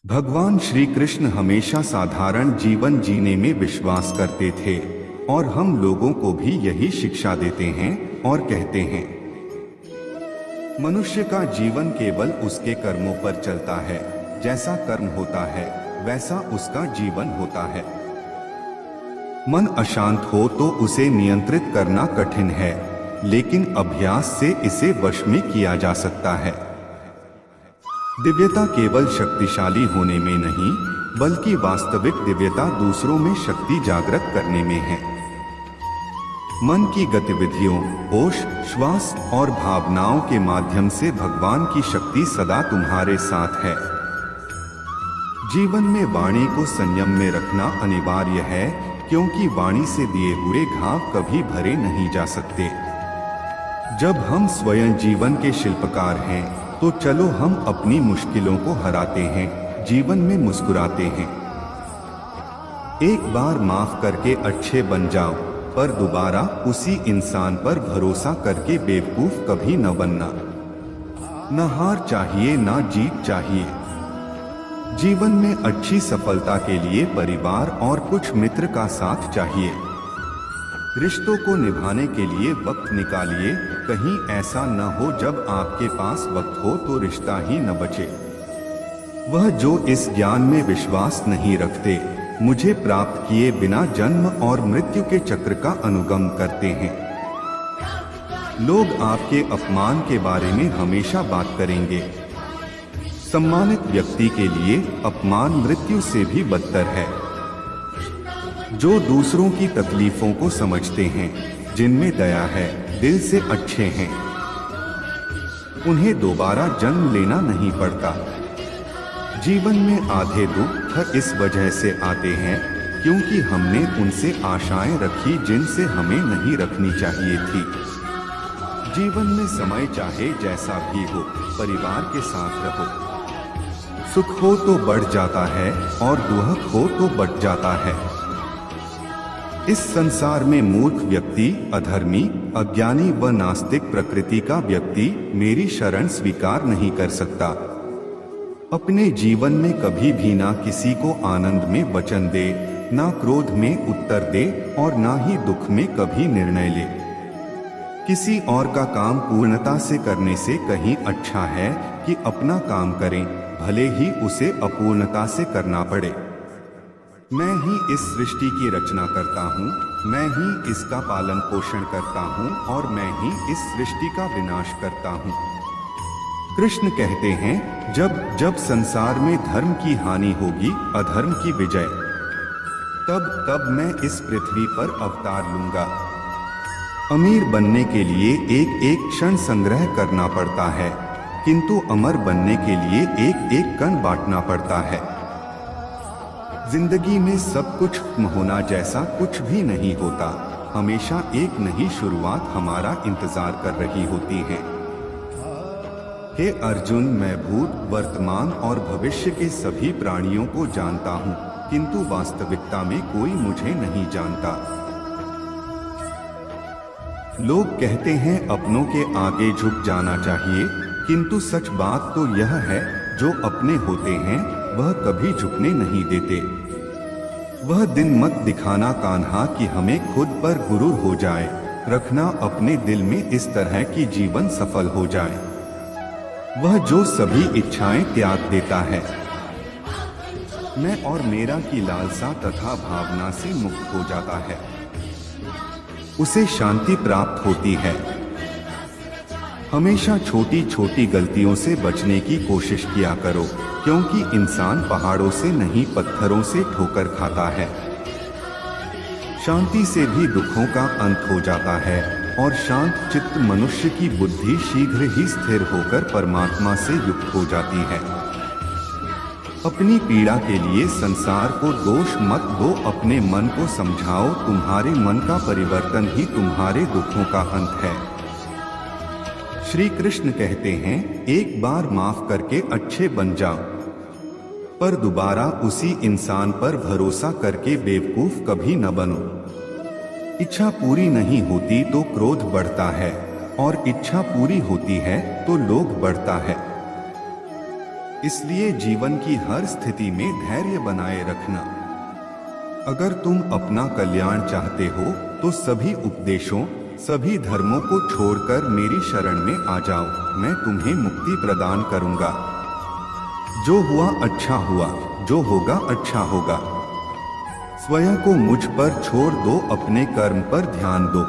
भगवान श्री कृष्ण हमेशा साधारण जीवन जीने में विश्वास करते थे और हम लोगों को भी यही शिक्षा देते हैं और कहते हैं, मनुष्य का जीवन केवल उसके कर्मों पर चलता है। जैसा कर्म होता है वैसा उसका जीवन होता है। मन अशांत हो तो उसे नियंत्रित करना कठिन है, लेकिन अभ्यास से इसे वश में किया जा सकता है। दिव्यता केवल शक्तिशाली होने में नहीं, बल्कि वास्तविक दिव्यता दूसरों में शक्ति जागृत करने में है। मन की गतिविधियों, होश, श्वास और भावनाओं के माध्यम से भगवान की शक्ति सदा तुम्हारे साथ है। जीवन में वाणी को संयम में रखना अनिवार्य है, क्योंकि वाणी से दिए हुए घाव कभी भरे नहीं जा सकते। जब हम स्वयं जीवन के शिल्पकार हैं, तो चलो हम अपनी मुश्किलों को हराते हैं, जीवन में मुस्कुराते हैं। एक बार माफ करके अच्छे बन जाओ, पर दोबारा उसी इंसान पर भरोसा करके बेवकूफ कभी न बनना। न हार चाहिए न जीत चाहिए। जीवन में अच्छी सफलता के लिए परिवार और कुछ मित्र का साथ चाहिए। रिश्तों को निभाने के लिए वक्त निकालिए, कहीं ऐसा न हो जब आपके पास वक्त हो तो रिश्ता ही न बचे। वह जो इस ज्ञान में विश्वास नहीं रखते, मुझे प्राप्त किए बिना जन्म और मृत्यु के चक्र का अनुगम करते हैं। लोग आपके अपमान के बारे में हमेशा बात करेंगे। सम्मानित व्यक्ति के लिए अपमान मृत्यु से भी बदतर है। जो दूसरों की तकलीफों को समझते हैं, जिनमें दया है, दिल से अच्छे हैं, उन्हें दोबारा जन्म लेना नहीं पड़ता। जीवन में आधे दुख इस वजह से आते हैं क्योंकि हमने उनसे आशाएं रखी जिनसे हमें नहीं रखनी चाहिए थी। जीवन में समय चाहे जैसा भी हो, परिवार के साथ रहो। सुख हो तो बढ़ जाता है और दुख हो तो बढ़ जाता है। इस संसार में मूर्ख व्यक्ति, अधर्मी, अज्ञानी व नास्तिक प्रकृति का व्यक्ति मेरी शरण स्वीकार नहीं कर सकता। अपने जीवन में कभी भी ना किसी को आनंद में वचन दे, ना क्रोध में उत्तर दे और ना ही दुख में कभी निर्णय ले। किसी और का काम पूर्णता से करने से कहीं अच्छा है कि अपना काम करें, भले ही उसे अपूर्णता से करना पड़े। मैं ही इस सृष्टि की रचना करता हूँ, मैं ही इसका पालन पोषण करता हूँ और मैं ही इस सृष्टि का विनाश करता हूँ। कृष्ण कहते हैं, जब जब संसार में धर्म की हानि होगी, अधर्म की विजय, तब तब मैं इस पृथ्वी पर अवतार लूंगा। अमीर बनने के लिए एक एक क्षण संग्रह करना पड़ता है, किंतु अमर बनने के लिए एक एक कण बांटना पड़ता है। जिंदगी में सब कुछ होना जैसा कुछ भी नहीं होता। हमेशा एक नई शुरुआत हमारा इंतजार कर रही होती है। हे अर्जुन, मैं भूत, वर्तमान और भविष्य के सभी प्राणियों को जानता हूँ, किंतु वास्तविकता में कोई मुझे नहीं जानता। लोग कहते हैं अपनों के आगे झुक जाना चाहिए, किंतु सच बात तो यह है, जो अपने होते हैं वह कभी झुकने नहीं देते। वह दिन मत दिखाना कान्हा कि हमें खुद पर गुरूर हो जाए, रखना अपने दिल में इस तरह की जीवन सफल हो जाए। वह जो सभी इच्छाएं त्याग देता है, मैं और मेरा की लालसा तथा भावना से मुक्त हो जाता है, उसे शांति प्राप्त होती है। हमेशा छोटी छोटी गलतियों से बचने की कोशिश किया करो, क्योंकि इंसान पहाड़ों से नहीं पत्थरों से ठोकर खाता है। शांति से भी दुखों का अंत हो जाता है और शांत चित्त मनुष्य की बुद्धि शीघ्र ही स्थिर होकर परमात्मा से युक्त हो जाती है। अपनी पीड़ा के लिए संसार को दोष मत दो, अपने मन को समझाओ, तुम्हारे मन का परिवर्तन ही तुम्हारे दुखों का अंत है। श्री कृष्ण कहते हैं, एक बार माफ करके अच्छे बन जाओ, पर दोबारा उसी इंसान पर भरोसा करके बेवकूफ कभी न बनो। इच्छा पूरी नहीं होती तो क्रोध बढ़ता है और इच्छा पूरी होती है तो लोभ बढ़ता है। इसलिए जीवन की हर स्थिति में धैर्य बनाए रखना। अगर तुम अपना कल्याण चाहते हो तो सभी उपदेशों, सभी धर्मों को छोड़कर मेरी शरण में आ जाओ, मैं तुम्हें मुक्ति प्रदान करूंगा। जो हुआ अच्छा हुआ, जो होगा अच्छा होगा। स्वयं को मुझ पर छोड़ दो, अपने कर्म पर ध्यान दो।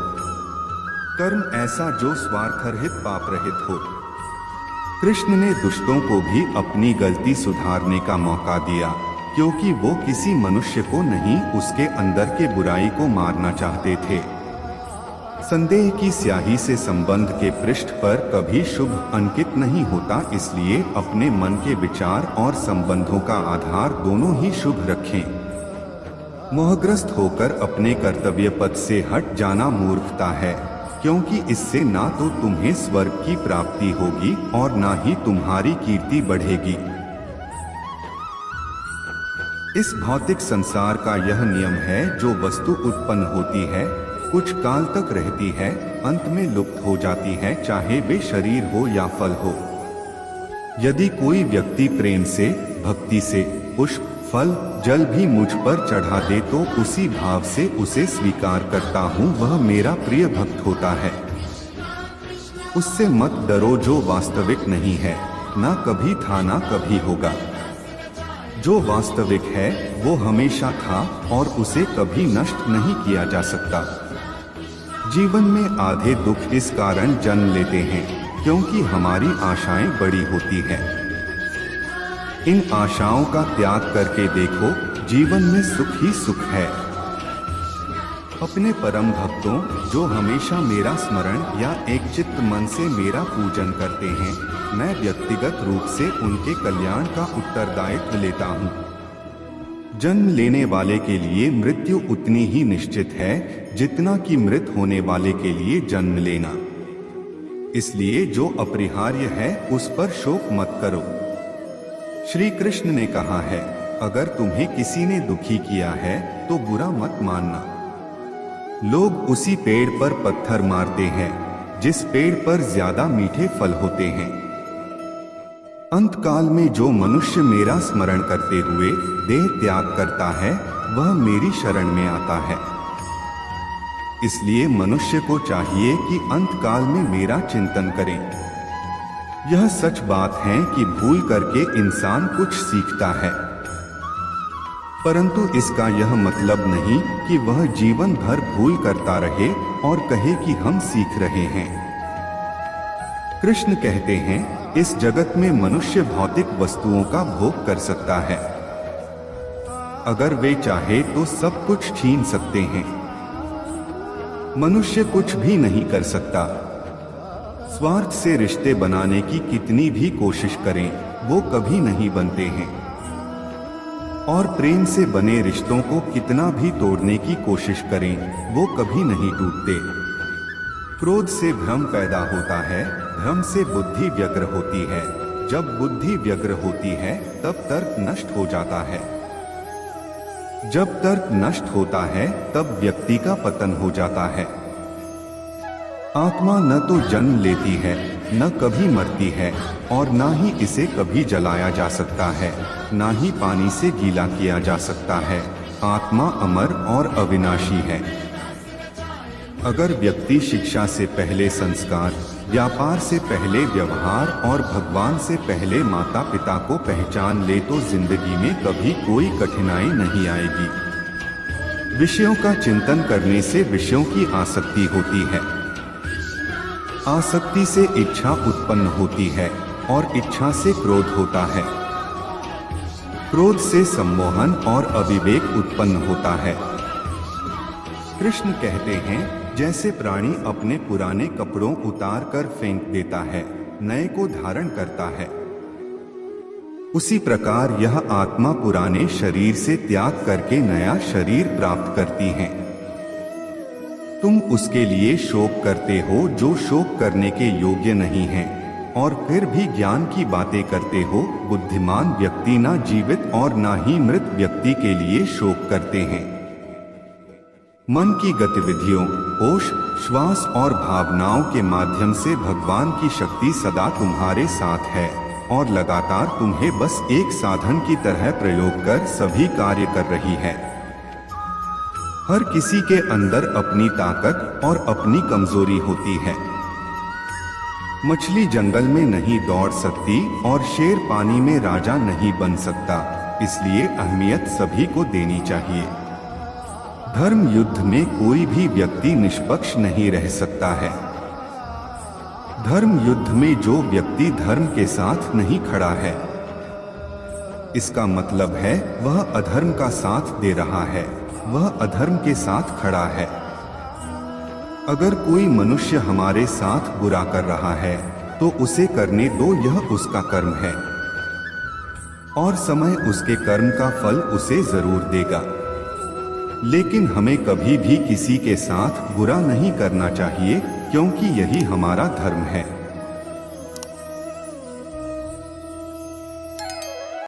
कर्म ऐसा जो स्वार्थरहित पाप रहित हो। कृष्ण ने दुष्टों को भी अपनी गलती सुधारने का मौका दिया, क्योंकि वो किसी मनुष्य को नहीं, उसके अंदर के बुराई को मारना चाहते थे। संदेह की स्याही से संबंध के पृष्ठ पर कभी शुभ अंकित नहीं होता, इसलिए अपने मन के विचार और संबंधों का आधार दोनों ही शुभ रखें। मोहग्रस्त होकर अपने कर्तव्य पथ से हट जाना मूर्खता है, क्योंकि इससे ना तो तुम्हें स्वर्ग की प्राप्ति होगी और ना ही तुम्हारी कीर्ति बढ़ेगी। इस भौतिक संसार का यह नियम है, जो वस्तु उत्पन्न होती है, कुछ काल तक रहती है, अंत में लुप्त हो जाती है, चाहे वे शरीर हो या फल हो। यदि कोई व्यक्ति प्रेम से, भक्ति से पुष्प, फल, जल भी मुझ पर चढ़ा दे तो उसी भाव से उसे स्वीकार करता हूँ, वह मेरा प्रिय भक्त होता है। उससे मत डरो जो वास्तविक नहीं है, ना कभी था ना कभी होगा। जो वास्तविक है वो हमेशा था और उसे कभी नष्ट नहीं किया जा सकता। जीवन में आधे दुख इस कारण जन्म लेते हैं क्योंकि हमारी आशाएं बड़ी होती हैं। इन आशाओं का त्याग करके देखो, जीवन में सुख ही सुख है। अपने परम भक्तों जो हमेशा मेरा स्मरण या एक चित्त मन से मेरा पूजन करते हैं, मैं व्यक्तिगत रूप से उनके कल्याण का उत्तरदायित्व लेता हूँ। जन्म लेने वाले के लिए मृत्यु उतनी ही निश्चित है जितना कि मृत होने वाले के लिए जन्म लेना। इसलिए जो अपरिहार्य है उस पर शोक मत करो। श्री कृष्ण ने कहा है, अगर तुम्हें किसी ने दुखी किया है तो बुरा मत मानना। लोग उसी पेड़ पर पत्थर मारते हैं जिस पेड़ पर ज्यादा मीठे फल होते हैं। अंत काल में जो मनुष्य मेरा स्मरण करते हुए देह त्याग करता है वह मेरी शरण में आता है। इसलिए मनुष्य को चाहिए कि अंत काल में मेरा चिंतन करें। यह सच बात है कि भूल करके इंसान कुछ सीखता है, परंतु इसका यह मतलब नहीं कि वह जीवन भर भूल करता रहे और कहे कि हम सीख रहे हैं। कृष्ण कहते हैं, इस जगत में मनुष्य भौतिक वस्तुओं का भोग कर सकता है। अगर वे चाहे तो सब कुछ छीन सकते हैं। मनुष्य कुछ भी नहीं कर सकता। स्वार्थ से रिश्ते बनाने की कितनी भी कोशिश करें वो कभी नहीं बनते हैं, और प्रेम से बने रिश्तों को कितना भी तोड़ने की कोशिश करें वो कभी नहीं टूटते। क्रोध से भ्रम पैदा होता है, भ्रम से बुद्धि व्यग्र होती है, जब बुद्धि व्यग्र होती है तब तर्क नष्ट हो जाता है, जब तर्क नष्ट होता है तब व्यक्ति का पतन हो जाता है। आत्मा न तो जन्म लेती है, न कभी मरती है, और ना ही इसे कभी जलाया जा सकता है, ना ही पानी से गीला किया जा सकता है। आत्मा अमर और अविनाशी है। अगर व्यक्ति शिक्षा से पहले संस्कार, व्यापार से पहले व्यवहार और भगवान से पहले माता पिता को पहचान ले तो जिंदगी में कभी कोई कठिनाई नहीं आएगी। विषयों का चिंतन करने से विषयों की आसक्ति होती है, आसक्ति से इच्छा उत्पन्न होती है और इच्छा से क्रोध होता है, क्रोध से सम्मोहन और अविवेक उत्पन्न होता है। कृष्ण कहते हैं, जैसे प्राणी अपने पुराने कपड़ों उतार कर फेंक देता है, नए को धारण करता है, उसी प्रकार यह आत्मा पुराने शरीर से त्याग करके नया शरीर प्राप्त करती है। तुम उसके लिए शोक करते हो जो शोक करने के योग्य नहीं है, और फिर भी ज्ञान की बातें करते हो। बुद्धिमान व्यक्ति ना जीवित और ना ही मृत व्यक्ति के लिए शोक करते हैं। मन की गतिविधियों, होश, श्वास और भावनाओं के माध्यम से भगवान की शक्ति सदा तुम्हारे साथ है। और लगातार तुम्हें बस एक साधन की तरह प्रयोग कर सभी कार्य कर रही है। हर किसी के अंदर अपनी ताकत और अपनी कमजोरी होती है। मछली जंगल में नहीं दौड़ सकती और शेर पानी में राजा नहीं बन सकता, इसलिए अहमियत सभी को देनी चाहिए। धर्म युद्ध में कोई भी व्यक्ति निष्पक्ष नहीं रह सकता है। धर्म युद्ध में जो व्यक्ति धर्म के साथ नहीं खड़ा है, इसका मतलब है वह अधर्म का साथ दे रहा है, वह अधर्म के साथ खड़ा है। अगर कोई मनुष्य हमारे साथ बुरा कर रहा है तो उसे करने दो, यह उसका कर्म है और समय उसके कर्म का फल उसे जरूर देगा। लेकिन हमें कभी भी किसी के साथ बुरा नहीं करना चाहिए, क्योंकि यही हमारा धर्म है।